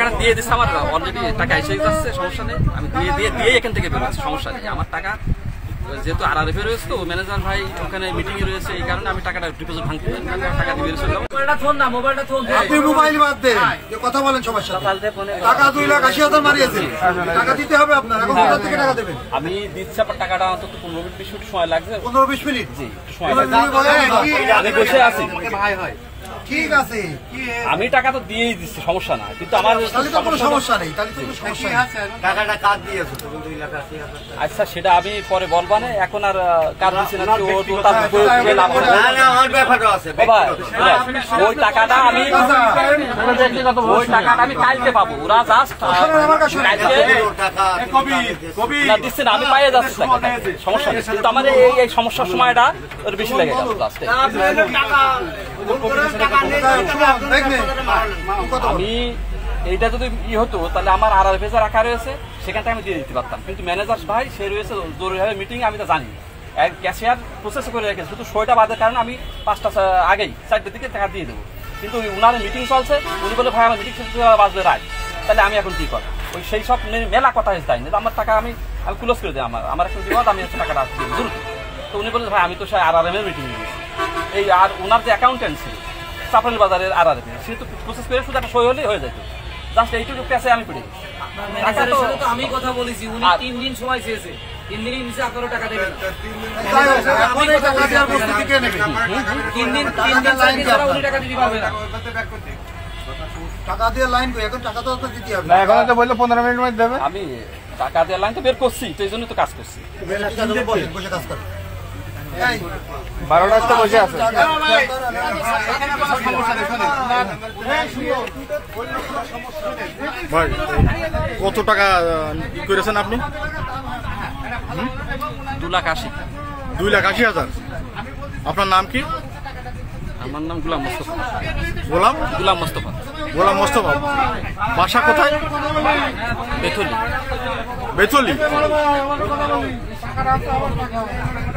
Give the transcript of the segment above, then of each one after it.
টাকাটা দিয়ে দিচ্ছে, আমার অলরেডি টাকা এসে যাচ্ছে, সমস্যা নেই। আমি দিয়ে এখান থেকে বেরোচ্ছি, সমস্যা নেই। আমার টাকা যেহেতু RRF রয়েছে তো ম্যানেজার ভাই ওখানে মিটিং এ রয়েছে, এই কারণে আমি টাকাটা ডিপোজিট ভাঙতে টাকা দিয়ে বেরিয়েছিলাম। আপনি মোবাইল বাদ দেন, কথা বলেন সবার সাথে। টাকা 2,80,000 মারিয়েছেন, টাকা দিতে হবে আপনার। এখন কোথা থেকে টাকা দেবেন? আমি দিচ্ছি, আপনার টাকাটা অন্তত 15-20 মিনিট সময় লাগবে। 15-20 মিনিট? জি, সময় লাগবে। আমি বসে আছি, ঠিক আছে, আমি টাকা তো দিয়েই দিচ্ছি, সমস্যা না। কিন্তু আমার কোনো সমস্যা নেই, তাহলে কোনো সমস্যা নেই। টাকাটা কাট দিয়েছো তো 2,80,000। আচ্ছা, সেটা আমি পরে বলবানে, এখন আর কার দিচ্ছি না। ওই টাকাটা আমি কালকে পাবো, ওরা জাস্ট দিচ্ছে না, আমি পাইয়ে যাচ্ছি, সমস্যা নেই। কিন্তু আমার এই সমস্যার সময়টা ওর বেশি লেগে গেল। আমি এইটা যদি হতো তাহলে আমার RRF রাখা রয়েছে, সেখান থেকে আমি দিয়ে দিতে পারতাম। কিন্তু ম্যানেজার ভাই সে রয়েছে জরুরিভাবে মিটিং, আমি তো জানি ক্যাশিয়ার প্রসেস করে রেখেছে, শুধু শোটা বাদের কারণে আমি 5টা আগেই 4টার দিকে টাকা দিয়ে দেবো। কিন্তু ওনার মিটিং চলছে, উনি বলে ভাই আমার মিটিং বাজবে রাত, তাহলে আমি এখন কি করবো? ওই সেই সব মেলা কথা হয়েছে, তাই না? আমার টাকা আমি ক্লোজ করে দিই, আমার এখন বিপদ, আমি হচ্ছে টাকাটা দ্রুত। তো উনি বলে ভাই আমি তো RRM মিটিং নিয়েছি, এই আর ওনার যে অ্যাকাউন্টেন্ট ছিল চাপানি বাজারের RRF, সে তো প্রসেস করে শুধু একটা সই হলেই হয়ে যেত। জাস্ট এইটুকু ক্যাশে আমি পেয়ে আমি কথা বলেছি, উনি 3 দিন সময় চেয়েছে, 3 দিনের নিচে আপনারা টাকা দেবেন। 3 দিন ছাড়া উনি টাকা দিতে পারবে না। টাকা দিয়ে লাইন কই, এখন টাকা তো দিতে হবে। এখন তো বললো 15 মিনিট মধ্যে দেবে। আমি টাকা দিয়ে লাইন তো বের করছি, তো এই জন্য তো কাজ করছি। বসে কাজ করে 12টা তো বসে আছে। ভাই কত টাকা করেছেন আপনি? 2,80,000। 2,80,000। আপনার নাম কি? আমার নাম গোলাম মোস্তফা। গোলাম মোস্তফা। বাসা কোথায়? বেথলি।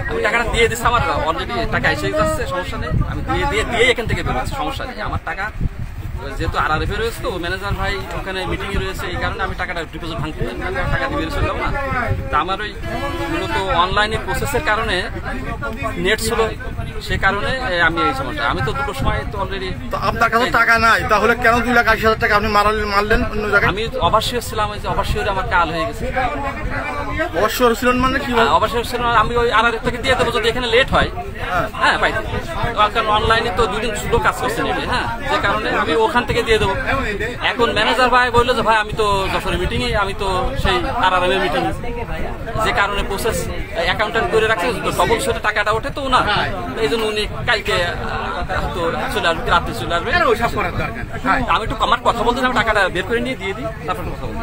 আমি টাকাটা দিয়ে দিচ্ছি, আমার অলরেডি টাকা এসে যাচ্ছে, সমস্যা নেই। আমি দিয়ে এখান থেকে বেরোচ্ছি, সমস্যা নেই। আমার টাকা যেহেতু RRF রয়েছে তো ম্যানেজার ভাই ওখানে মিটিং এ রয়েছে, এই কারণে আমি টাকাটা ডিপোজিট ভাঙতে টাকা দিয়ে বেরিয়েছিলাম না। তা আমার ওই মূলত অনলাইনে প্রসেসের কারণে নেট ছিল, সে কারণে আমি এই সমস্যা। আমি তো দুটোর সময় তো অলরেডি। আপনার কাছে টাকা নাই, তাহলে কেন 2,80,000 টাকা আপনি মারলেন অন্য জায়গায়? আমি অবশ্যই ছিলাম, ওই যে অবশ্যই আমার কাল হয়ে গেছে। অবশ্যই ছিলেন মানে কি? অবশ্যই ছিলাম, আমি ওই RRF থেকে দিয়ে দেবো যদি এখানে লেট হয়। হ্যাঁ পাইতে, কারণ অনলাইনে তো 2 দিন শুধু কাজ করছে নেবে। হ্যাঁ, যে কারণে আমি ওখান থেকে দিয়ে দেবো। এখন ম্যানেজার ভাই বললো যে ভাই আমি তো যশোরের মিটিংয়ে, আমি তো সেই RRM এর মিটিং, যে কারণে প্রসেস অ্যাকাউন্টেন্ট করে রাখছে, ডবল সেটা টাকাটা ওঠে তো না, এই জন্য উনি কালকে তো চলে আসবে, রাত্রে চলে আসবে। আমি একটু আমার কথা বলতে, আমি টাকাটা বের করে নিয়ে দিয়ে দিই, তারপর কথা বলবো।